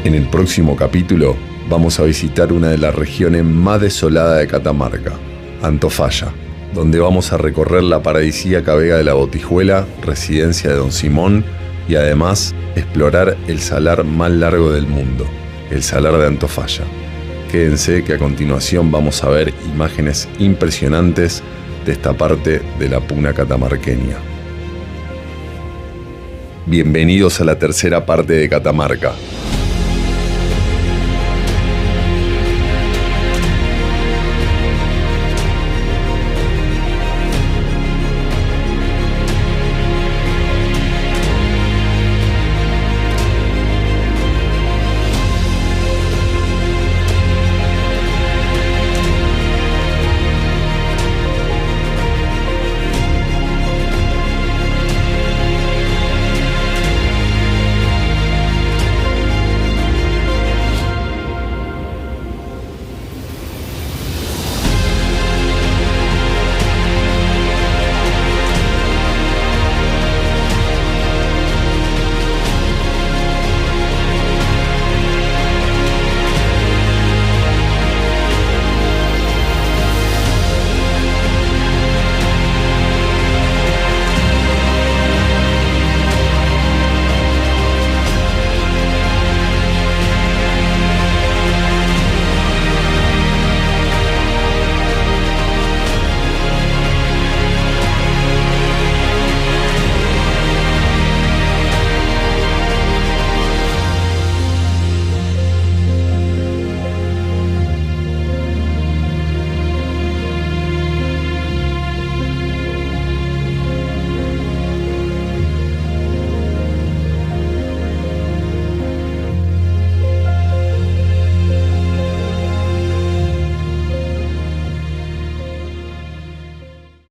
En el próximo capítulo vamos a visitar una de las regiones más desoladas de Catamarca, Antofalla, donde vamos a recorrer la paradisíaca Vega de la Botijuela, residencia de Don Simón, y además explorar el salar más largo del mundo, el Salar de Antofalla. Quédense que a continuación vamos a ver imágenes impresionantes de esta parte de la puna catamarqueña. Bienvenidos a la tercera parte de Catamarca.